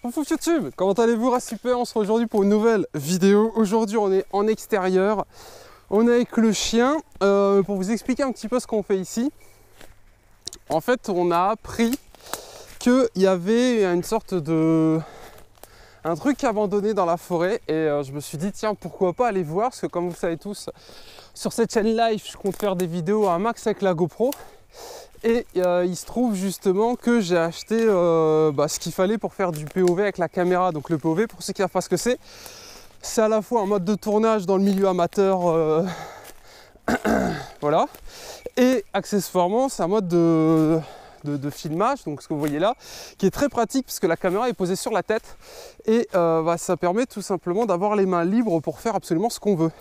Coucou YouTube, comment allez-vous? Super, on se retrouve aujourd'hui pour une nouvelle vidéo. Aujourd'hui on est en extérieur, on est avec le chien. Pour vous expliquer un petit peu ce qu'on fait ici, en fait on a appris qu'il y avait une sorte de... un truc abandonné dans la forêt et je me suis dit tiens pourquoi pas aller voir, parce que comme vous le savez tous, sur cette chaîne live je compte faire des vidéos à max avec la GoPro. Et il se trouve justement que j'ai acheté ce qu'il fallait pour faire du POV avec la caméra. Donc le POV, pour ceux qui ne savent pas ce que c'est à la fois un mode de tournage dans le milieu amateur, voilà, et accessoirement c'est un mode de filmage, donc ce que vous voyez là, qui est très pratique puisque la caméra est posée sur la tête et ça permet tout simplement d'avoir les mains libres pour faire absolument ce qu'on veut.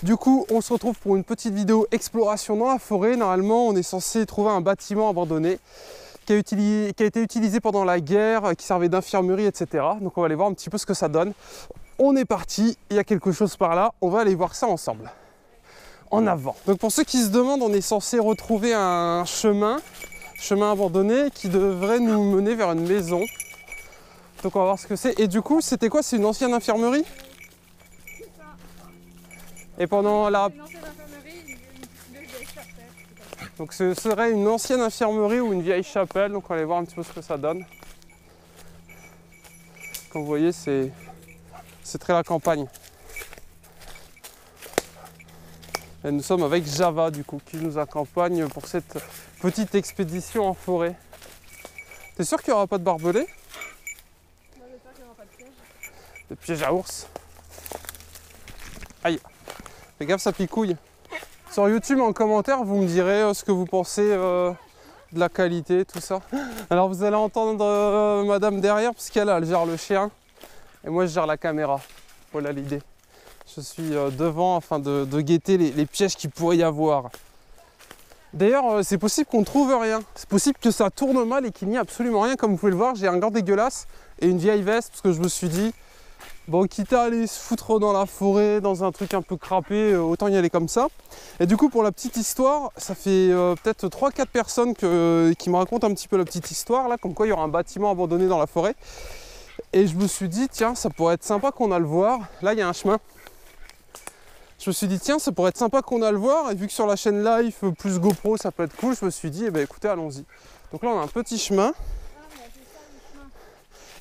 Du coup, on se retrouve pour une petite vidéo exploration dans la forêt. Normalement, on est censé trouver un bâtiment abandonné qui a été utilisé pendant la guerre, qui servait d'infirmerie, etc. Donc on va aller voir un petit peu ce que ça donne. On est parti, il y a quelque chose par là, on va aller voir ça ensemble. En avant. Donc pour ceux qui se demandent, on est censé retrouver un chemin abandonné qui devrait nous mener vers une maison. Donc on va voir ce que c'est. Et du coup, c'était quoi? C'est une ancienne infirmerie? Et pendant la... Une ancienne infirmerie, une vieille chapelle. Donc ce serait une ancienne infirmerie ou une vieille chapelle. Donc on va aller voir un petit peu ce que ça donne. Comme vous voyez, c'est très la campagne. Et nous sommes avec Java du coup, qui nous accompagne pour cette petite expédition en forêt. T'es sûr qu'il n'y aura pas de barbelés? Moi j'espère qu'il n'y aura pas de piège. Des pièges à ours. Aïe. Fais gaffe, ça picouille. Sur YouTube, en commentaire, vous me direz ce que vous pensez de la qualité, tout ça. Alors vous allez entendre madame derrière, parce qu'elle elle gère le chien. Et moi je gère la caméra. Voilà l'idée. Je suis devant afin de guetter les pièges qu'il pourrait y avoir. D'ailleurs, c'est possible qu'on ne trouve rien. C'est possible que ça tourne mal et qu'il n'y ait absolument rien. Comme vous pouvez le voir, j'ai un gant dégueulasse et une vieille veste, parce que je me suis dit, bon, quitte à aller se foutre dans la forêt, dans un truc un peu crapé, autant y aller comme ça. Et du coup, pour la petite histoire, ça fait peut-être 3-4 personnes qui me racontent un petit peu la petite histoire, là, comme quoi il y aura un bâtiment abandonné dans la forêt. Et je me suis dit, tiens, ça pourrait être sympa qu'on aille le voir. Là, il y a un chemin. Je me suis dit, tiens, ça pourrait être sympa qu'on aille le voir. Et vu que sur la chaîne live, plus GoPro, ça peut être cool, je me suis dit, eh ben, écoutez, allons-y. Donc là, on a un petit chemin.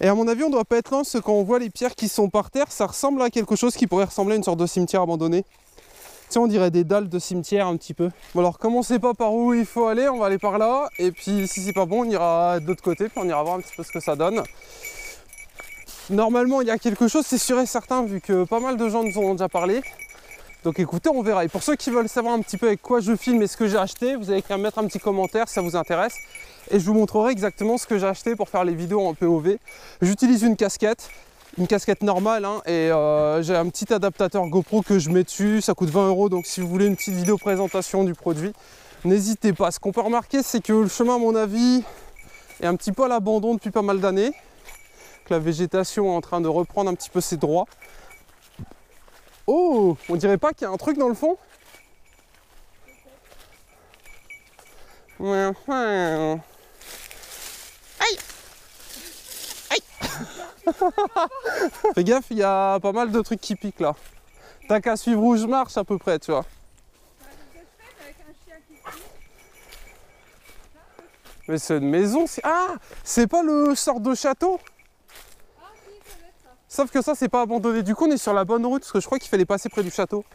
Et à mon avis, on ne doit pas être loin, parce que quand on voit les pierres qui sont par terre, ça ressemble à quelque chose qui pourrait ressembler à une sorte de cimetière abandonné. Tiens, on dirait des dalles de cimetière un petit peu. Bon alors, comme on ne sait pas par où il faut aller, on va aller par là. Et puis, si c'est pas bon, on ira de l'autre côté, puis on ira voir un petit peu ce que ça donne. Normalement, il y a quelque chose, c'est sûr et certain, vu que pas mal de gens nous en ont déjà parlé. Donc écoutez, on verra. Et pour ceux qui veulent savoir un petit peu avec quoi je filme et ce que j'ai acheté, vous avez qu'à mettre un petit commentaire si ça vous intéresse. Et je vous montrerai exactement ce que j'ai acheté pour faire les vidéos en POV. J'utilise une casquette normale, hein, et j'ai un petit adaptateur GoPro que je mets dessus. Ça coûte 20 €, donc si vous voulez une petite vidéo présentation du produit, n'hésitez pas. Ce qu'on peut remarquer, c'est que le chemin, à mon avis, est un petit peu à l'abandon depuis pas mal d'années. La végétation est en train de reprendre un petit peu ses droits. Oh, on dirait pas qu'il y a un truc dans le fond? Aïe! Aïe! Fais gaffe, il y a pas mal de trucs qui piquent là. T'as qu'à suivre où je marche à peu près, tu vois. Mais c'est une maison, c'est... Ah! C'est pas le sort de château? Sauf que ça, c'est pas abandonné. Du coup, on est sur la bonne route, parce que je crois qu'il fallait passer près du château.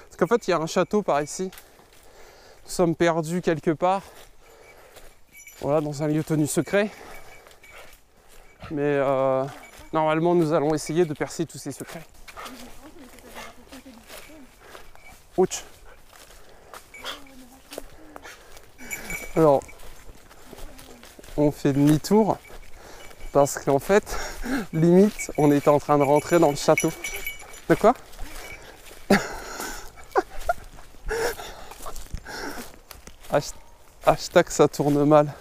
Parce qu'en fait, il y a un château par ici. Nous sommes perdus quelque part. Voilà, dans un lieu tenu secret. Mais normalement, nous allons essayer de percer tous ces secrets. Ouch. Alors, on fait demi-tour. Parce qu'en fait, limite, on était en train de rentrer dans le château. De quoi? Hashtag ça tourne mal.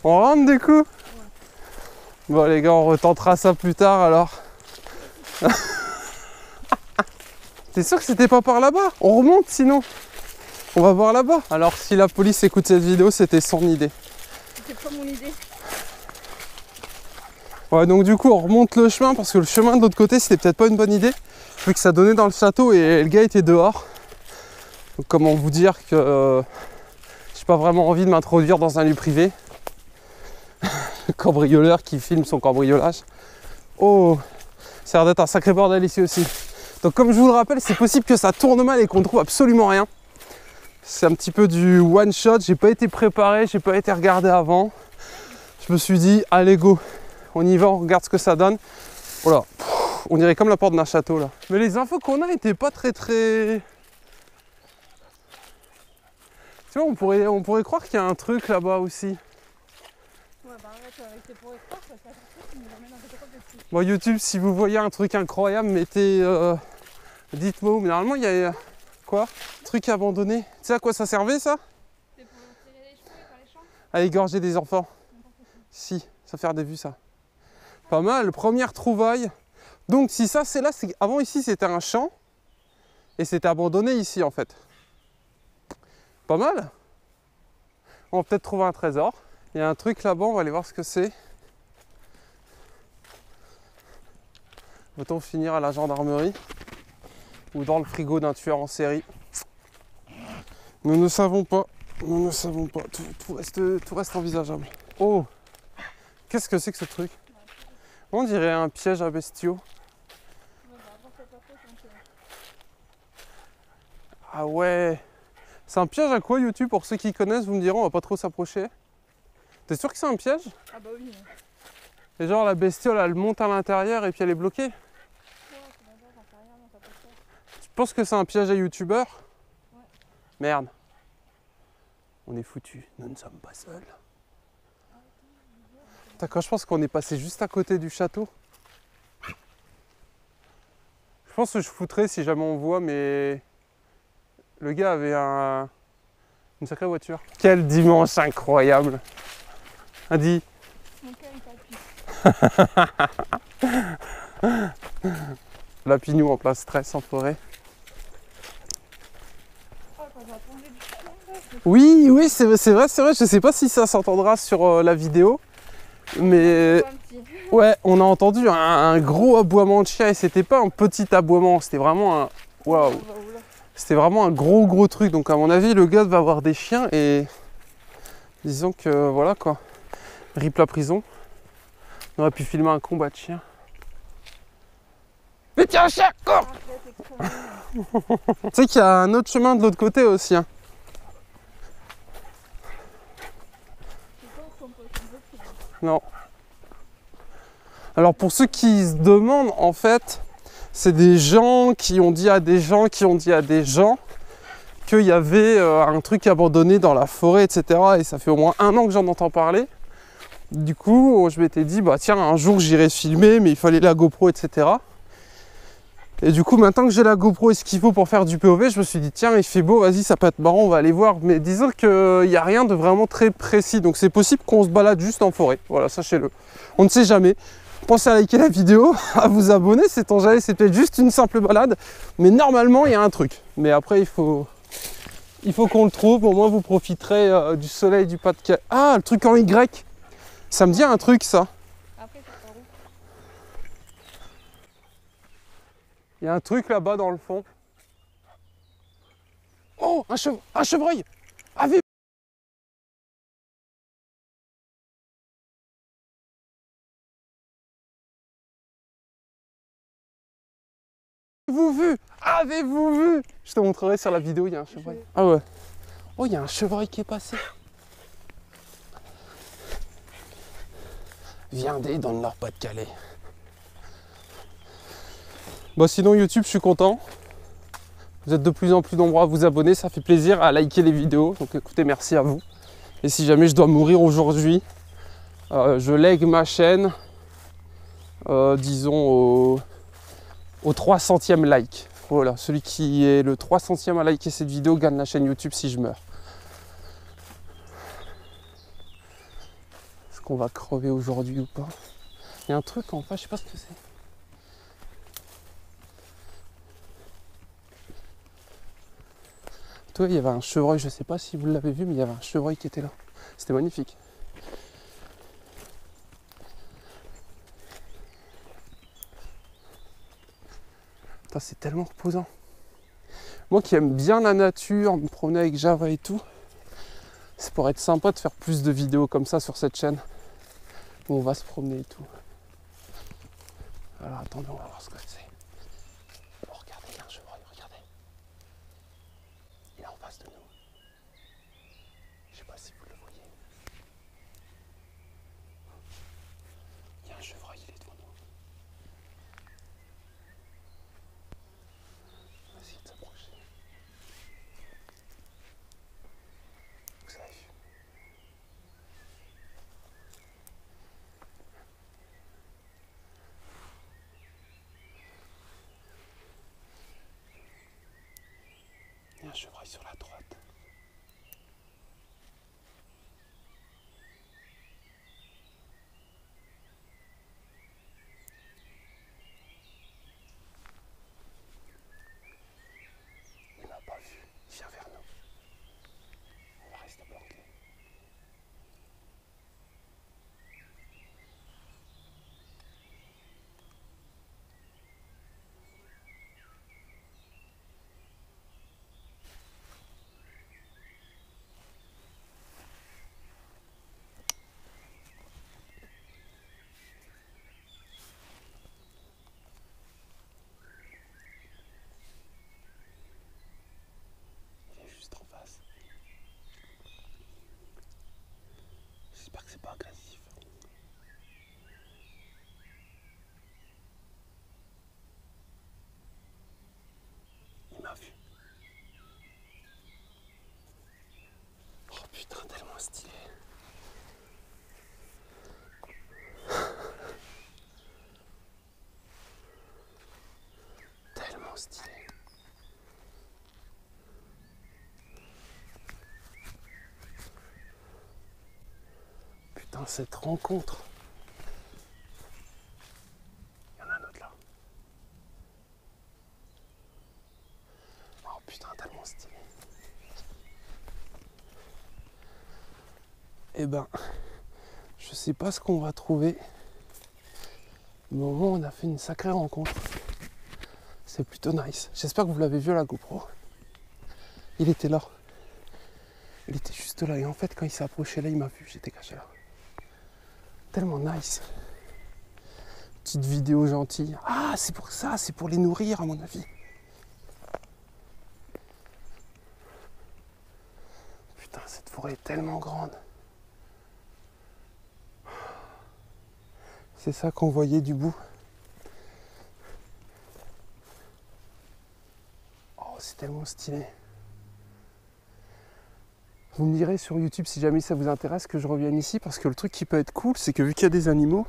On rentre du coup? Bon les gars, on retentera ça plus tard alors. T'es sûr que c'était pas par là-bas? On remonte sinon. On va voir là-bas. Alors si la police écoute cette vidéo, c'était son idée. C'était pas mon idée. Ouais, donc du coup on remonte le chemin parce que le chemin de l'autre côté c'était peut-être pas une bonne idée. Vu que ça donnait dans le château et le gars était dehors. Donc comment vous dire que j'ai pas vraiment envie de m'introduire dans un lieu privé. Cambrioleur qui filme son cambriolage. Oh, ça a l'air d'être un sacré bordel ici aussi. Donc comme je vous le rappelle, c'est possible que ça tourne mal et qu'on trouve absolument rien. C'est un petit peu du one shot, j'ai pas été préparé, j'ai pas été regardé avant. Je me suis dit, allez go, on y va, on regarde ce que ça donne. Voilà, on dirait comme la porte d'un château là. Mais les infos qu'on a étaient pas très... Tu vois, on pourrait croire qu'il y a un truc là-bas aussi. Ouais, bah arrête avec tes pour espoir, ça fait un truc qui nous emmène un peu trop dessus. Bon, YouTube, si vous voyez un truc incroyable, mettez... dites-moi où. Mais normalement, il y a... Quoi? Truc abandonné. Tu sais à quoi ça servait ça? C'est pour tirer les cheveux et faire les champs? À égorger des enfants. Si, ça fait des vues ça. Pas mal, première trouvaille. Donc si ça c'est là, c'est avant ici c'était un champ. Et c'était abandonné ici en fait. Pas mal. On va peut-être trouver un trésor. Il y a un truc là-bas, on va aller voir ce que c'est. Va-t-on finir à la gendarmerie? Ou dans le frigo d'un tueur en série? Nous ne savons pas. Nous ne savons pas. Tout reste envisageable. Oh! Qu'est-ce que c'est que ce truc? On dirait un piège à bestiaux. Ah ouais! C'est un piège à quoi YouTube? Pour ceux qui connaissent, vous me direz, on va pas trop s'approcher. T'es sûr que c'est un piège? Ah bah oui. Et genre la bestiole elle monte à l'intérieur et puis elle est bloquée? Tu penses que c'est un piège à youtubeur? Ouais. Merde. On est foutus, nous ne sommes pas seuls. D'accord, je pense qu'on est passé juste à côté du château. Je pense que je foutrais si jamais on voit, mais le gars avait une sacrée voiture. Quel dimanche incroyable! Adi. Mon cœur il palpite. La pignou en plein stress en forêt. Oh, quand j'ai entendu du chien, Oui, oui, c'est vrai. Je sais pas si ça s'entendra sur la vidéo. Mais un petit. ouais, on a entendu un gros aboiement de chien et c'était pas un petit aboiement, c'était vraiment un... Waouh! C'était vraiment un gros truc. Donc à mon avis, le gars va avoir des chiens et... Disons que voilà quoi. Rip la prison. On aurait pu filmer un combat de chiens. Mais tiens, un chien, cours! Tu sais qu'il y a un autre chemin de l'autre côté aussi. Hein. Non. Alors pour ceux qui se demandent, en fait, c'est des gens qui ont dit à des gens qu'il y avait un truc abandonné dans la forêt, etc. Et ça fait au moins 1 an que j'en entends parler. Du coup, je m'étais dit, bah tiens, un jour j'irai filmer, mais il fallait la GoPro, etc. Et du coup, maintenant que j'ai la GoPro et ce qu'il faut pour faire du POV, je me suis dit, tiens, il fait beau, vas-y, ça peut être marrant, on va aller voir. Mais disons qu'il n'y a rien de vraiment très précis. Donc c'est possible qu'on se balade juste en forêt. Voilà, sachez-le. On ne sait jamais. Pensez à liker la vidéo, à vous abonner, c'est jamais, c'est peut-être juste une simple balade. Mais normalement, il y a un truc. Mais après, il faut qu'on le trouve. Au moins, vous profiterez du soleil du Pas-de-Calais. Ah, le truc en Y. Ça me dit un truc, ça. Après, ça part où? Il y a un truc là-bas dans le fond. Oh, un chevreuil! Avez-vous vu? Avez-vous vu? Je te montrerai sur la vidéo, il y a un chevreuil. Ah ouais. Oh, il y a un chevreuil qui est passé. Viendez dans le Nord-Pas-de-Calais. Bon, sinon YouTube, je suis content. Vous êtes de plus en plus nombreux à vous abonner, ça fait plaisir, à liker les vidéos. Donc écoutez, merci à vous. Et si jamais je dois mourir aujourd'hui, je lègue ma chaîne, disons, au 300e like. Voilà, celui qui est le 300e à liker cette vidéo gagne la chaîne YouTube si je meurs. Est-ce qu'on va crever aujourd'hui ou pas? Il y a un truc en face, je sais pas ce que c'est. Toi, il y avait un chevreuil, je sais pas si vous l'avez vu, mais il y avait un chevreuil qui était là. C'était magnifique. Putain, c'est tellement reposant. Moi qui aime bien la nature, me promener avec Java et tout, c'est pour être sympa de faire plus de vidéos comme ça sur cette chaîne. Où on va se promener et tout. Alors attendez, on va voir ce que c'est. Oh, regardez, il y a un chevreuil, regardez. Il est en face de nous. Je sais pas si vous le voyez. Il y a un chevreuil, il est devant nous. On va essayer de s'approcher. Vous avez vu? Il y a un chevreuil sur la droite. Il m'a pas vu, il vient vers nous. On va rester planqué. Il est juste en face. J'espère que c'est pas agressif. Il m'a vu. Oh putain, tellement stylé. Tellement stylé. Putain, cette rencontre. Il y en a un autre là. Oh putain, tellement stylé. Eh ben, je sais pas ce qu'on va trouver. Mais au moins, on a fait une sacrée rencontre. C'est plutôt nice. J'espère que vous l'avez vu à la GoPro. Il était là. Il était juste là. Et en fait, quand il s'est approché là, il m'a vu. J'étais caché là. Tellement nice. Petite vidéo gentille. Ah, c'est pour ça. C'est pour les nourrir, à mon avis. Putain, cette forêt est tellement grande. C'est ça qu'on voyait du bout. Oh, c'est tellement stylé. Vous me direz sur YouTube si jamais ça vous intéresse que je revienne ici, parce que le truc qui peut être cool, c'est que vu qu'il y a des animaux,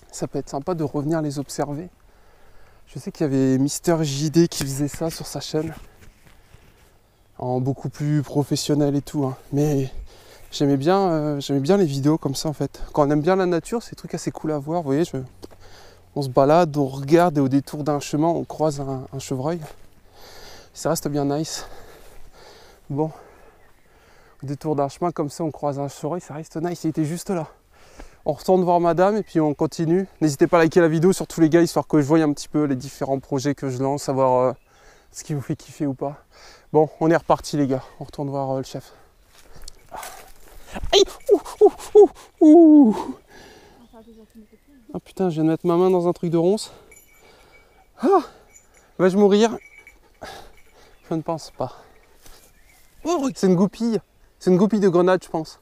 ça peut être sympa de revenir les observer. Je sais qu'il y avait Mister JD qui faisait ça sur sa chaîne, en beaucoup plus professionnel et tout, hein. Mais j'aimais bien les vidéos comme ça en fait. Quand on aime bien la nature, c'est des trucs assez cool à voir. Vous voyez, on se balade, on regarde et au détour d'un chemin, on croise un chevreuil. Ça reste bien nice. Bon, au détour d'un chemin comme ça, on croise un chevreuil, ça reste nice. Il était juste là. On retourne voir madame et puis on continue. N'hésitez pas à liker la vidéo, surtout les gars, histoire que je voie un petit peu les différents projets que je lance, savoir ce qui vous fait kiffer ou pas. Bon, on est reparti les gars, on retourne voir le chef. Aïe, ouh. Ah putain, je viens de mettre ma main dans un truc de ronce. Ah, vais-je mourir? Je ne pense pas. Oh, c'est une goupille. C'est une goupille de grenade, je pense.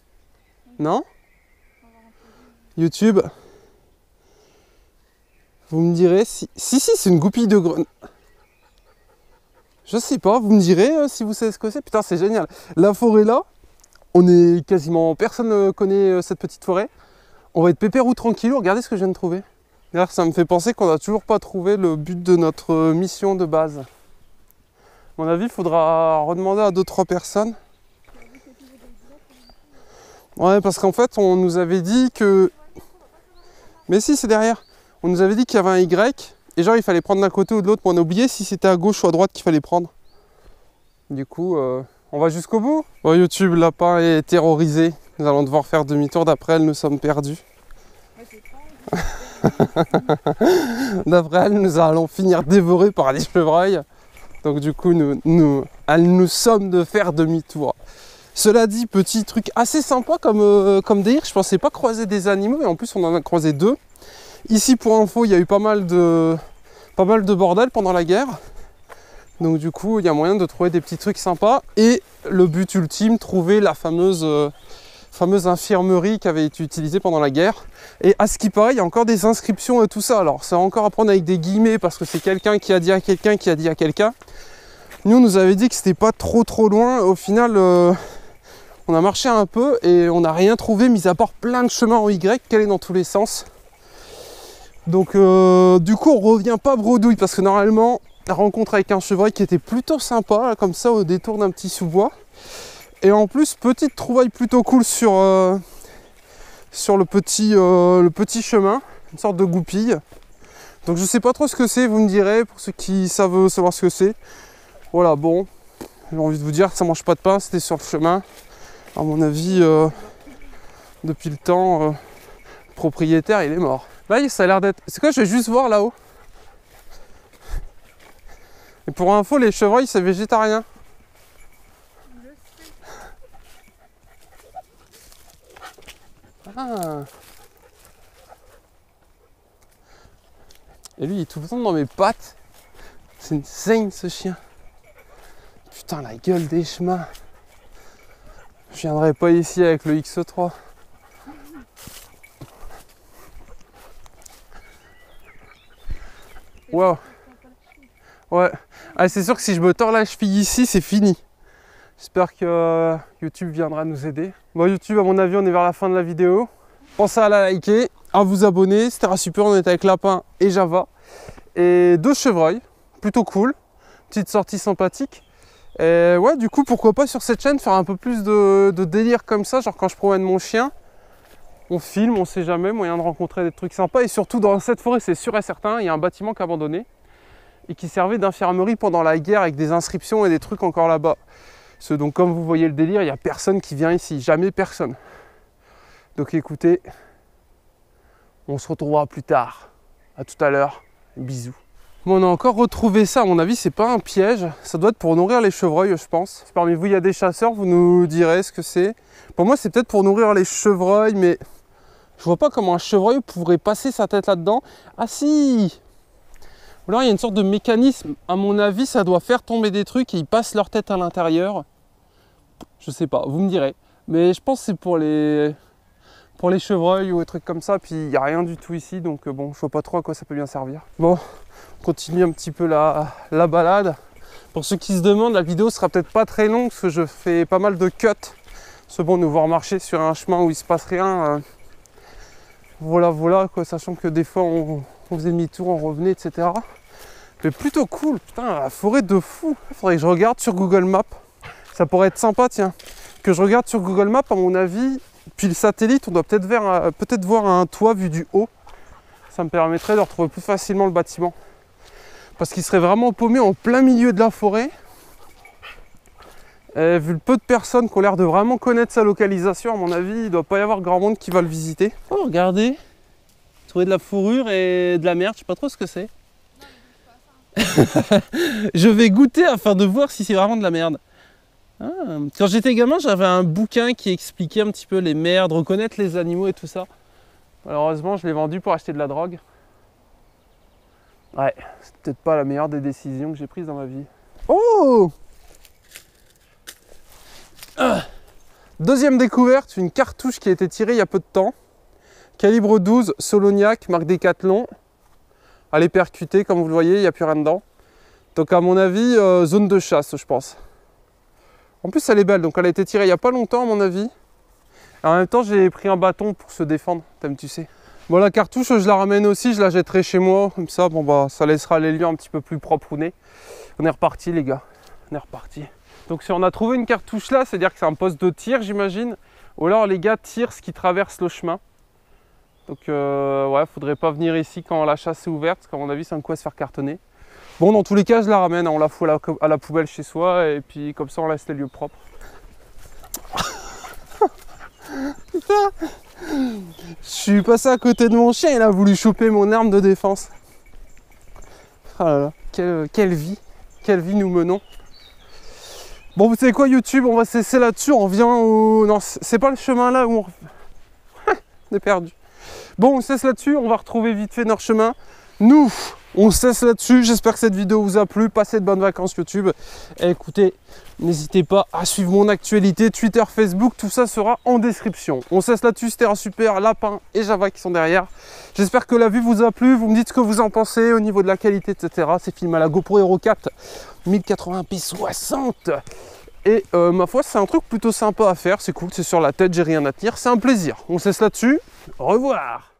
Non? YouTube. Vous me direz si... Si, c'est une goupille de grenade. Je sais pas, vous me direz si vous savez ce que c'est. Putain, c'est génial. La forêt là, on est quasiment... Personne ne connaît cette petite forêt. On va être pépère ou tranquillou. Regardez ce que je viens de trouver. D'ailleurs, ça me fait penser qu'on n'a toujours pas trouvé le but de notre mission de base. À mon avis, il faudra redemander à 2-3 personnes. Ouais, parce qu'en fait, on nous avait dit que... Mais si, c'est derrière. On nous avait dit qu'il y avait un Y, et genre, il fallait prendre d'un côté ou de l'autre. Mais on a oublié si c'était à gauche ou à droite qu'il fallait prendre. Du coup, on va jusqu'au bout. Bon, YouTube, le lapin est terrorisé. Nous allons devoir faire demi-tour. D'après elle, nous sommes perdus. D'après elle, nous allons finir dévorés par des chevreuils. Donc du coup, elles nous somment de faire demi-tour. Cela dit, petit truc assez sympa comme délire. Je pensais pas croiser des animaux et en plus on en a croisé 2. Ici, pour info, il y a eu pas mal de bordel pendant la guerre. Donc du coup, il y a moyen de trouver des petits trucs sympas. Et le but ultime, trouver la fameuse infirmerie qui avait été utilisée pendant la guerre. Et à ce qui paraît, il y a encore des inscriptions et tout ça. Alors, c'est encore à prendre avec des guillemets parce que c'est quelqu'un qui a dit à quelqu'un qui a dit à quelqu'un. Nous, on nous avait dit que c'était pas trop loin. Au final, on a marché un peu et on n'a rien trouvé, mis à part plein de chemins en Y, calés dans tous les sens. Donc, du coup, on revient pas bredouille parce que normalement, la rencontre avec un chevreuil qui était plutôt sympa, comme ça, au détour d'un petit sous-bois. Et en plus, petite trouvaille plutôt cool sur le petit chemin, une sorte de goupille. Donc je sais pas trop ce que c'est, vous me direz, pour ceux qui savent savoir ce que c'est. Voilà, bon, j'ai envie de vous dire que ça mange pas de pain, c'était sur le chemin. À mon avis, depuis le temps, le propriétaire il est mort. Là, ça a l'air d'être... C'est quoi, je vais juste voir là-haut. Et pour info, les chevreuils c'est végétarien. Ah. Et lui il est tout le temps dans mes pattes. C'est une saigne ce chien. Putain la gueule des chemins. Je viendrai pas ici avec le X3. Wow. Ouais. Ah, c'est sûr que si je me tords la cheville ici, c'est fini. J'espère que YouTube viendra nous aider. Bon, YouTube, à mon avis, on est vers la fin de la vidéo. Pensez à la liker, à vous abonner. C'était super, on était avec Lapin et Java. Et 2 chevreuils, plutôt cool. Petite sortie sympathique. Et ouais, du coup, pourquoi pas sur cette chaîne faire un peu plus de délire comme ça. Genre quand je promène mon chien, on filme, on sait jamais, moyen de rencontrer des trucs sympas. Et surtout, dans cette forêt, c'est sûr et certain, il y a un bâtiment qui est abandonné et qui servait d'infirmerie pendant la guerre avec des inscriptions et des trucs encore là-bas. Donc comme vous voyez le délire, il n'y a personne qui vient ici, jamais personne. Donc écoutez, on se retrouvera plus tard. À tout à l'heure, bisous. Bon, on a encore retrouvé ça, à mon avis c'est pas un piège, ça doit être pour nourrir les chevreuils je pense. Si parmi vous il y a des chasseurs, vous nous direz ce que c'est. Pour moi c'est peut-être pour nourrir les chevreuils, mais je vois pas comment un chevreuil pourrait passer sa tête là-dedans. Ah si! Ou alors il y a une sorte de mécanisme, à mon avis ça doit faire tomber des trucs et ils passent leur tête à l'intérieur. Je sais pas, vous me direz. Mais je pense que c'est pour les chevreuils ou des trucs comme ça, puis il n'y a rien du tout ici, donc bon, je vois pas trop à quoi ça peut bien servir. Bon, on continue un petit peu la balade. Pour ceux qui se demandent, la vidéo sera peut-être pas très longue, parce que je fais pas mal de cuts. C'est bon, nous voir marcher sur un chemin où il se passe rien. Voilà, quoi, sachant que des fois on faisait demi-tour, on revenait, etc. Mais plutôt cool, putain, la forêt de fou. Il faudrait que je regarde sur Google Maps. Ça pourrait être sympa, tiens. Que je regarde sur Google Maps, à mon avis, puis le satellite, on doit peut-être voir un toit vu du haut. Ça me permettrait de retrouver plus facilement le bâtiment. Parce qu'il serait vraiment paumé en plein milieu de la forêt. Et vu le peu de personnes qui ont l'air de vraiment connaître sa localisation, à mon avis, il ne doit pas y avoir grand monde qui va le visiter. Oh, regardez, trouver de la fourrure et de la merde, je sais pas trop ce que c'est. Je vais goûter afin de voir si c'est vraiment de la merde. Ah, quand j'étais gamin, j'avais un bouquin qui expliquait un petit peu les merdes, reconnaître les animaux et tout ça. Malheureusement, je l'ai vendu pour acheter de la drogue. Ouais, c'est peut-être pas la meilleure des décisions que j'ai prises dans ma vie. Oh! Deuxième découverte, une cartouche qui a été tirée il y a peu de temps. Calibre 12, Solognac, marque Decathlon. Elle est percutée, comme vous le voyez, il n'y a plus rien dedans. Donc à mon avis, zone de chasse, je pense. En plus, elle est belle, donc elle a été tirée il n'y a pas longtemps, à mon avis. Et en même temps, j'ai pris un bâton pour se défendre, comme tu sais. Bon, la cartouche, je la ramène aussi, je la jetterai chez moi. Comme ça, bon, bah, ça laissera les lieux un petit peu plus propres ou nez. On est reparti, les gars. On est reparti. Donc si on a trouvé une cartouche là, c'est-à-dire que c'est un poste de tir, j'imagine. Ou alors les gars tirent ce qui traverse le chemin. Donc ouais, faudrait pas venir ici quand la chasse est ouverte, parce qu'à mon avis c'est un coup à se faire cartonner. Bon, dans tous les cas, je la ramène, hein, on la fout à la poubelle chez soi et puis comme ça on laisse les lieux propres. Putain, je suis passé à côté de mon chien, il a voulu choper mon arme de défense. Ah là là, quelle vie nous menons. Bon, vous savez quoi, YouTube, on va se laisser là-dessus, on revient au... Non, c'est pas le chemin là où on est perdu. Bon, on se laisse là-dessus, on va retrouver vite fait notre chemin. Nous, on se laisse là-dessus. J'espère que cette vidéo vous a plu. Passez de bonnes vacances YouTube. Et écoutez, n'hésitez pas à suivre mon actualité, Twitter, Facebook, tout ça sera en description. On se laisse là-dessus, c'était un super Lapin et Java qui sont derrière. J'espère que la vue vous a plu. Vous me dites ce que vous en pensez au niveau de la qualité, etc. C'est filmé à la GoPro Hero 4 1080p 60. Et ma foi, c'est un truc plutôt sympa à faire. C'est cool, c'est sur la tête, j'ai rien à tenir. C'est un plaisir. On se laisse là-dessus. Au revoir.